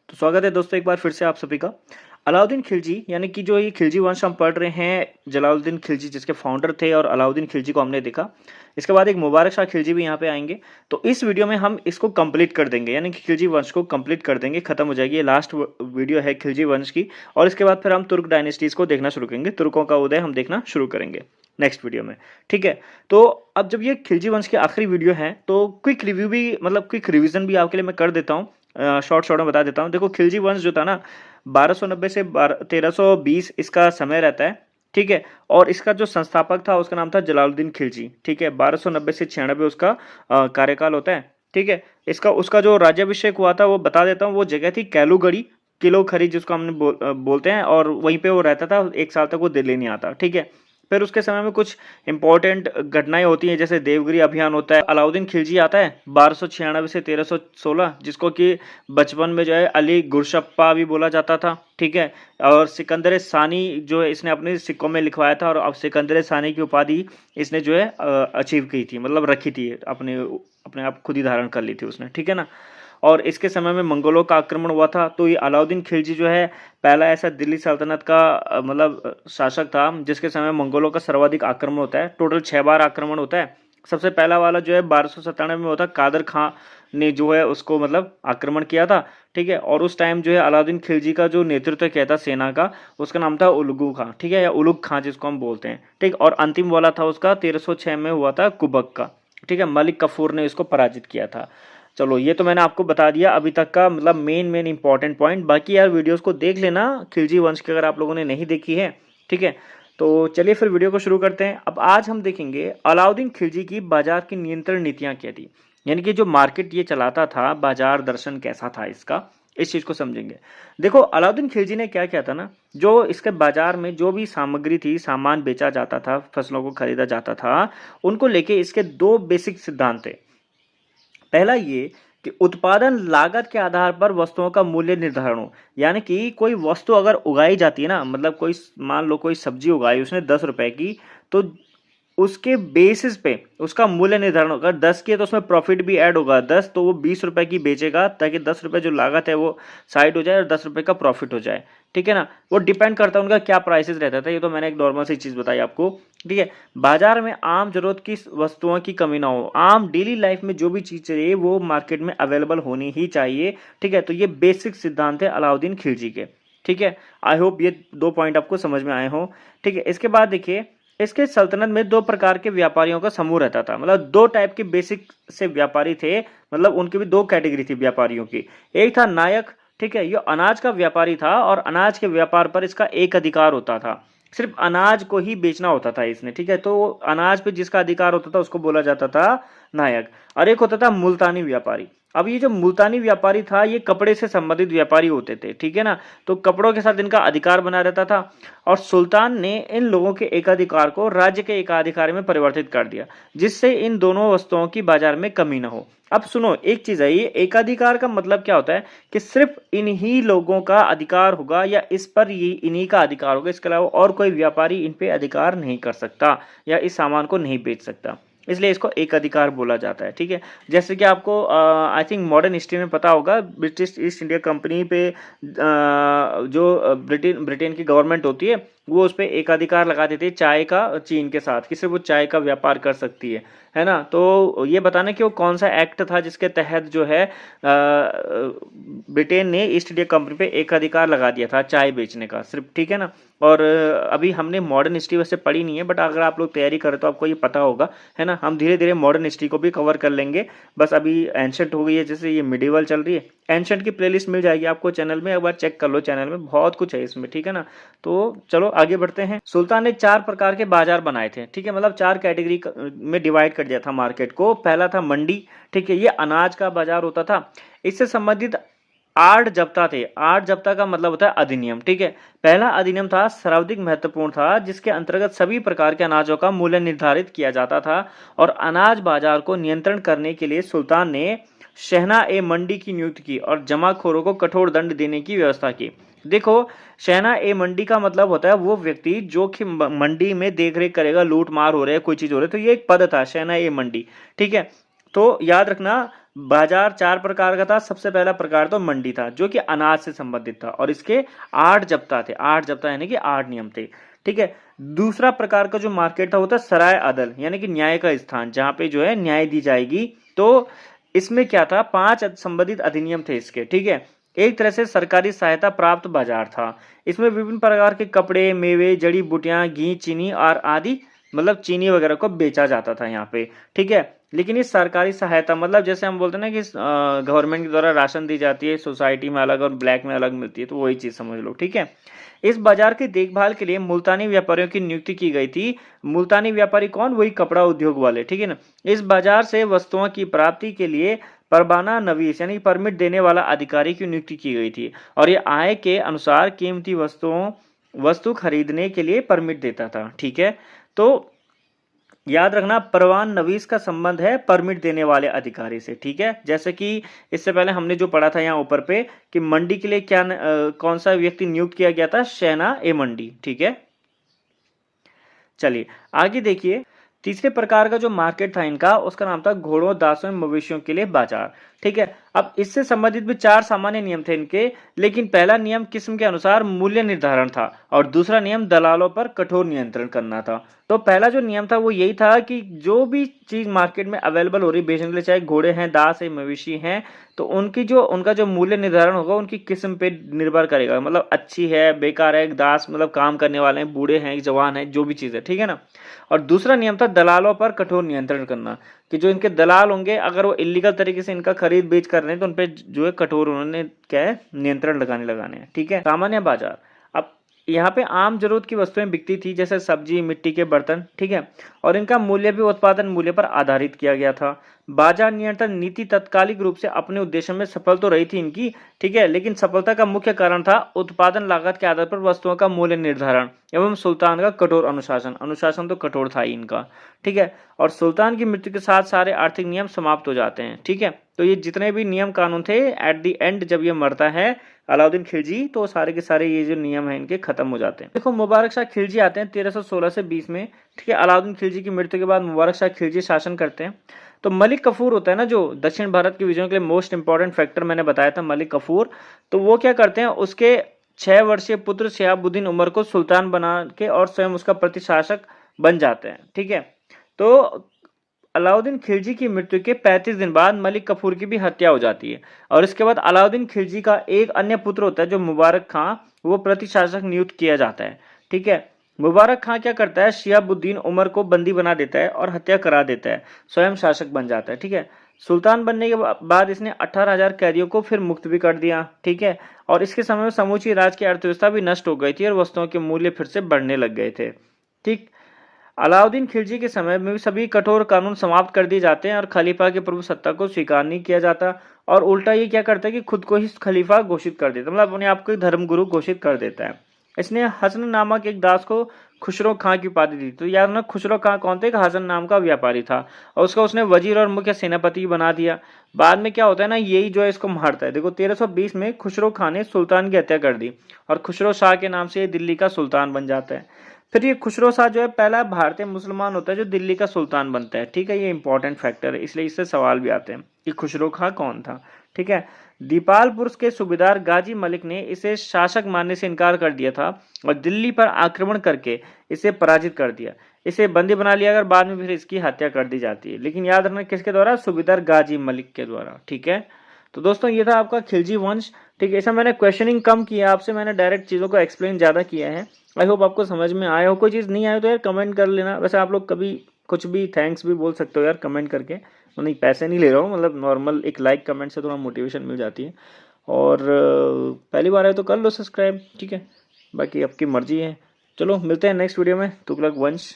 तो स्वागत है दोस्तों एक बार फिर से आप सभी का। अलाउद्दीन खिलजी यानी कि जो ये खिलजी वंश हम पढ़ रहे हैं, जलालुद्दीन खिलजी जिसके फाउंडर थे और अलाउद्दीन खिलजी को हमने देखा। इसके बाद एक मुबारक शाह खिलजी भी यहाँ पे आएंगे। तो इस वीडियो में हम इसको कंप्लीट कर देंगे, यानी कि खिलजी वंश को कंप्लीट कर देंगे, खत्म हो जाएगी। ये लास्ट वीडियो है खिलजी वंश की। और इसके बाद फिर हम तुर्क डायनेस्टीज को देखना शुरू करेंगे, तुर्कों का उदय हम देखना शुरू करेंगे नेक्स्ट वीडियो में। ठीक है, तो अब जब ये खिलजी वंश की आखिरी वीडियो है तो क्विक रिव्यू भी, मतलब क्विक रिवीजन भी आपके लिए मैं कर देता हूँ, शॉर्ट शॉर्ट में बता देता हूँ। देखो, खिलजी वंश जो था ना, 1290 से 1320 इसका समय रहता है। ठीक है, और इसका जो संस्थापक था उसका नाम था जलालुद्दीन खिलजी। ठीक है, 1290 से 96 उसका कार्यकाल होता है। ठीक है, इसका उसका जो राज्याभिषेक हुआ था वो बता देता हूँ। वो जगह थी कैलूगढ़ी, किलो खरी जिसको हमने बोलते हैं, और वहीं पे वो रहता था। एक साल तक वो दिल्ली नहीं आता। ठीक है, फिर उसके समय में कुछ इंपॉर्टेंट घटनाएं होती हैं, जैसे देवगिरी अभियान होता है। अलाउद्दीन खिलजी आता है 1296 से 1316, जिसको कि बचपन में जो है अली गुरशप्पा भी बोला जाता था। ठीक है, और सिकंदर सानी जो है इसने अपने सिक्कों में लिखवाया था, और अब सिकंदर सानी की उपाधि इसने जो है अचीव की थी, मतलब रखी थी, अपने अपने आप खुद ही धारण कर ली थी उसने। ठीक है ना। और इसके समय में मंगोलों का आक्रमण हुआ था। तो ये अलाउद्दीन खिलजी जो है पहला ऐसा दिल्ली सल्तनत का मतलब शासक था जिसके समय मंगोलों का सर्वाधिक आक्रमण होता है। टोटल 6 बार आक्रमण होता है। सबसे पहला वाला जो है 1297 में होता है, कादर खां ने जो है उसको मतलब आक्रमण किया था। ठीक है, और उस टाइम जो है अलाउद्दीन खिलजी का जो नेतृत्व किया था सेना का, उसका नाम था उलगू खां। ठीक है, या उलुग खां जिसको हम बोलते हैं। ठीक, और अंतिम वाला था उसका 1306 में हुआ था कुबक का। ठीक है, मलिक कफूर ने इसको पराजित किया था। चलो, ये तो मैंने आपको बता दिया अभी तक का, मतलब मेन इंपॉर्टेंट पॉइंट। बाकी यार वीडियोस को देख लेना खिलजी वंश की, अगर आप लोगों ने नहीं देखी है। ठीक है, तो चलिए फिर वीडियो को शुरू करते हैं। अब आज हम देखेंगे अलाउद्दीन खिलजी की बाजार की नियंत्रण नीतियां क्या थी, यानी कि जो मार्केट ये चलाता था, बाजार दर्शन कैसा था इसका, इस चीज को समझेंगे। देखो, अलाउद्दीन खिलजी ने क्या किया था ना, जो इसके बाजार में जो भी सामग्री थी, सामान बेचा जाता था, फसलों को खरीदा जाता था, उनको लेके इसके 2 बेसिक सिद्धांत थे। पहला ये कि उत्पादन लागत के आधार पर वस्तुओं का मूल्य निर्धारण हो, यानी कि कोई वस्तु अगर उगाई जाती है ना, मतलब कोई, मान लो कोई सब्जी उगाई उसने 10 रुपए की, तो उसके बेसिस पे उसका मूल्य निर्धारण होगा। 10 की है तो उसमें प्रॉफिट भी ऐड होगा, 10 तो वो 20 रुपए की बेचेगा, ताकि 10 रुपए जो लागत है वो साइड हो जाए और 10 रुपए का प्रॉफिट हो जाए। ठीक है ना, वो डिपेंड करता है उनका क्या प्राइसेस रहता था। ये तो मैंने एक नॉर्मल सी चीज बताई आपको। ठीक है, बाजार में आम जरूरत की वस्तुओं की कमी ना हो, आम डेली लाइफ में जो भी चीज चाहिए वो मार्केट में अवेलेबल होनी ही चाहिए। ठीक है, तो ये बेसिक सिद्धांत है अलाउद्दीन खिलजी के। ठीक है, आई होप ये 2 पॉइंट आपको समझ में आए हो। ठीक है, इसके बाद देखिए, इसके सल्तनत में 2 प्रकार के व्यापारियों का समूह रहता था, मतलब 2 टाइप के बेसिक से व्यापारी थे, मतलब उनकी भी 2 कैटेगरी थी व्यापारियों की। एक था नायक। ठीक है, ये अनाज का व्यापारी था, और अनाज के व्यापार पर इसका एक अधिकार होता था, सिर्फ अनाज को ही बेचना होता था इसने। ठीक है, तो अनाज पे जिसका अधिकार होता था उसको बोला जाता था नायक। और एक होता था मुल्तानी व्यापारी। अब ये जो मुल्तानी व्यापारी था, ये कपड़े से संबंधित व्यापारी होते थे। ठीक है ना, तो कपड़ों के साथ इनका अधिकार बना रहता था, और सुल्तान ने इन लोगों के एकाधिकार को राज्य के एकाधिकार में परिवर्तित कर दिया, जिससे इन दोनों वस्तुओं की बाजार में कमी न हो। अब सुनो, एक चीज है, ये एकाधिकार का मतलब क्या होता है कि सिर्फ इन्हीं लोगों का अधिकार होगा, या इस पर ये इन्हीं का अधिकार होगा, इसके अलावा और कोई व्यापारी इन पे अधिकार नहीं कर सकता, या इस सामान को नहीं बेच सकता, इसलिए इसको एक अधिकार बोला जाता है। ठीक है, जैसे कि आपको आई थिंक मॉडर्न हिस्ट्री में पता होगा, ब्रिटिश ईस्ट इंडिया कंपनी पे जो ब्रिटेन की गवर्नमेंट होती है, वो उस पर एकाधिकार लगा देती है चाय का, चीन के साथ, कि सिर्फ वो चाय का व्यापार कर सकती है ना। तो ये बताना कि वो कौन सा एक्ट था जिसके तहत जो है ब्रिटेन ने ईस्ट इंडिया कंपनी पे एकाधिकार लगा दिया था चाय बेचने का सिर्फ। ठीक है ना, और अभी हमने मॉडर्न हिस्ट्री वैसे पढ़ी नहीं है, बट अगर आप लोग तैयारी करें तो आपको ये पता होगा, है ना। हम धीरे धीरे मॉडर्न हिस्ट्री को भी कवर कर लेंगे। बस अभी एंशंट हो गई है, जैसे ये मिडिवल चल रही है। एंशंट की प्लेलिस्ट मिल जाएगी आपको चैनल में, एक बार चेक कर लो, चैनल में बहुत कुछ है इसमें। ठीक है ना, तो चलो आगे बढ़ते हैं। सुल्तान ने 4 प्रकार के बाजार बनाए थे। ठीक है, मतलब 4 कैटेगरी में डिवाइड कर दिया था मार्केट को। पहला था मंडी। ठीक है, ये अनाज का बाजार होता था। इससे संबंधित 8 जब्ता थे। 8 जब्ता का मतलब होता है अधिनियम। ठीक है, पहला अधिनियम था, सर्वाधिक महत्वपूर्ण था, जिसके अंतर्गत सभी प्रकार के अनाजों का मूल्य निर्धारित किया जाता था, और अनाज बाजार को नियंत्रण करने के लिए सुल्तान ने शहना ए मंडी की नियुक्ति की, और जमाखोरों को कठोर दंड देने की व्यवस्था की। देखो, शहना ए मंडी का मतलब होता है वो व्यक्ति जो कि मंडी में देख रेख करेगा, लूट मार हो रहा है, कोई चीज हो रही है, तो ये एक पद था, शहना ए मंडी। ठीक है, तो याद रखना, बाजार 4 प्रकार का था। सबसे पहला प्रकार तो मंडी था, जो कि अनाज से संबंधित था, और इसके 8 जब्ता थे। 8 जब्ता यानी कि 8 नियम थे। ठीक है। दूसरा प्रकार का जो मार्केट था वो था सराय अदल, यानी कि न्याय का स्थान, जहां पे जो है न्याय दी जाएगी। तो इसमें क्या था, 5 संबंधित अधिनियम थे इसके। ठीक है। एक तरह से सरकारी सहायता प्राप्त बाजार था। इसमें विभिन्न प्रकार के कपड़े, मेवे, जड़ी बूटियां, घी, चीनी और आदि, मतलब चीनी वगैरह को बेचा जाता था यहाँ पे। ठीक है। लेकिन इस सरकारी सहायता, मतलब जैसे हम बोलते हैं ना कि गवर्नमेंट के द्वारा राशन दी जाती है, सोसाइटी में अलग और ब्लैक में अलग मिलती है, तो वही चीज समझ लो। ठीक है। इस बाजार की देखभाल के लिए मुल्तानी व्यापारियों की नियुक्ति की गई थी। मुल्तानी व्यापारी कौन, वही कपड़ा उद्योग वाले। ठीक है ना। इस बाजार से वस्तुओं की प्राप्ति के लिए परवाना नवीस यानी परमिट देने वाला अधिकारी की नियुक्ति की गई थी, और ये आय के अनुसार कीमती वस्तु खरीदने के लिए परमिट देता था। ठीक है। तो याद रखना, परवान नवीस का संबंध है परमिट देने वाले अधिकारी से। ठीक है। जैसे कि इससे पहले हमने जो पढ़ा था यहाँ ऊपर पे कि मंडी के लिए क्या कौन सा व्यक्ति नियुक्त किया गया था, शहना ए मंडी। ठीक है। चलिए आगे देखिए, तीसरे प्रकार का जो मार्केट था इनका, उसका नाम था घोड़ों, दासों, मवेशियों के लिए बाजार। ठीक है। अब इससे संबंधित भी 4 सामान्य नियम थे इनके, लेकिन पहला नियम किस्म के अनुसार मूल्य निर्धारण था, और दूसरा नियम दलालों पर कठोर नियंत्रण करना था। तो पहला जो नियम था वो यही था कि जो भी चीज मार्केट में अवेलेबल हो रही बेचने के लिए, चाहे घोड़े हैं, दास है, मवेशी हैं, तो उनका जो मूल्य निर्धारण होगा उनकी किस्म पे निर्भर करेगा। मतलब अच्छी है, बेकार है, दास मतलब काम करने वाले हैं, बूढ़े हैं, जवान है, जो भी चीज है। ठीक है ना। और दूसरा नियम था दलालों पर कठोर नियंत्रण करना, कि जो इनके दलाल होंगे, अगर वो इलीगल तरीके से इनका खरीद बेच कर रहे हैं, तो उनपे जो है कठोर उन्होंने क्या है, नियंत्रण लगाने हैं। ठीक है। सामान्य बाजार, अब यहाँ पे आम जरूरत की वस्तुएं बिकती थी, जैसे सब्जी, मिट्टी के बर्तन। ठीक है। और इनका मूल्य भी उत्पादन मूल्य पर आधारित किया गया था। बाजार नियंत्रण नीति तत्कालिक रूप से अपने उद्देश्य में सफल तो रही थी इनकी। ठीक है। लेकिन सफलता का मुख्य कारण था उत्पादन लागत के आधार पर वस्तुओं का मूल्य निर्धारण एवं सुल्तान का कठोर अनुशासन। अनुशासन तो कठोर था ही इनका। ठीक है। और सुल्तान की मृत्यु के साथ सारे आर्थिक नियम समाप्त हो जाते हैं। ठीक है। तो ये जितने भी नियम कानून थे, एट द एंड जब ये मरता है अलाउद्दीन खिलजी, तो सारे के सारे ये जो नियम है इनके खत्म हो जाते हैं। देखो, मुबारक शाह खिलजी आते हैं 1316 से 20 में। ठीक है। अलाउद्दीन खिलजी की मृत्यु के बाद मुबारक शाह खिलजी शासन करते हैं। तो मलिक कफूर होता है ना, जो दक्षिण भारत के विजयों के लिए मोस्ट इंपॉर्टेंट फैक्टर मैंने बताया था, मलिक कफूर। तो वो क्या करते हैं, उसके 6 वर्षीय पुत्र शिहाबुद्दीन उमर को सुल्तान बना के और स्वयं उसका प्रतिशासक बन जाते हैं। ठीक है। तो अलाउद्दीन खिलजी की मृत्यु के 35 दिन बाद मलिक कफूर की भी हत्या हो जाती है, और इसके बाद अलाउद्दीन खिलजी का एक अन्य पुत्र होता है जो मुबारक खां, वो प्रतिशासक नियुक्त किया जाता है। ठीक है। मुबारक खां क्या करता है, शिहाबुद्दीन उमर को बंदी बना देता है और हत्या करा देता है, स्वयं शासक बन जाता है। ठीक है। सुल्तान बनने के बाद इसने 18,000 कैदियों को फिर मुक्त भी कर दिया। ठीक है। और इसके समय में समूची राज्य की अर्थव्यवस्था भी नष्ट हो गई थी और वस्तुओं के मूल्य फिर से बढ़ने लग गए थे। ठीक। अलाउद्दीन खिलजी के समय में भी सभी कठोर कानून समाप्त कर दिए जाते हैं और खलीफा की प्रभु सत्ता को स्वीकार नहीं किया जाता, और उल्टा ये क्या करता है कि खुद को ही खलीफा घोषित कर देता है, मतलब अपने आप को धर्मगुरु घोषित कर देता है। इसने हसन नामक एक दास को खुसरो खां की उपाधि दी। तो यार ना, खुसरो खां कौन थे, हसन नाम का व्यापारी था, और उसका उसने वजीर और मुख्य सेनापति बना दिया। बाद में क्या होता है ना, यही जो है इसको मारता है। देखो, 1320 में खुसरो खां ने सुल्तान की हत्या कर दी, और खुसरो शाह के नाम से दिल्ली का सुल्तान बन जाता है। फिर ये खुसरो शाह जो है पहला भारतीय मुसलमान होता है जो दिल्ली का सुल्तान बनता है। ठीक है। ये इंपॉर्टेंट फैक्टर है, इसलिए इससे सवाल भी आते हैं कि खुसरो खां कौन था। ठीक है। दीपालपुर के सूबेदार गाजी मलिक ने इसे शासक मानने से इनकार कर दिया था, और दिल्ली पर आक्रमण करके इसे पराजित कर दिया, इसे बंदी बना लिया, अगर बाद में फिर इसकी हत्या कर दी जाती है। लेकिन याद रखना, किसके द्वारा, सूबेदार गाजी मलिक के द्वारा। ठीक है। तो दोस्तों, ये था आपका खिलजी वंश। ठीक है। ऐसा मैंने क्वेश्चनिंग कम किया आपसे, मैंने डायरेक्ट चीजों को एक्सप्लेन ज्यादा किया है। आई होप आपको समझ में आया हो। कोई चीज़ नहीं आए तो यार कमेंट कर लेना। वैसे आप लोग कभी कुछ भी थैंक्स भी बोल सकते हो यार कमेंट करके, तो नहीं, पैसे नहीं ले रहा हूँ, मतलब नॉर्मल एक लाइक कमेंट से थोड़ा मोटिवेशन मिल जाती है। और पहली बार है तो कर लो सब्सक्राइब। ठीक है। बाकी आपकी मर्जी है। चलो मिलते हैं नेक्स्ट वीडियो में। तुगलक वंश।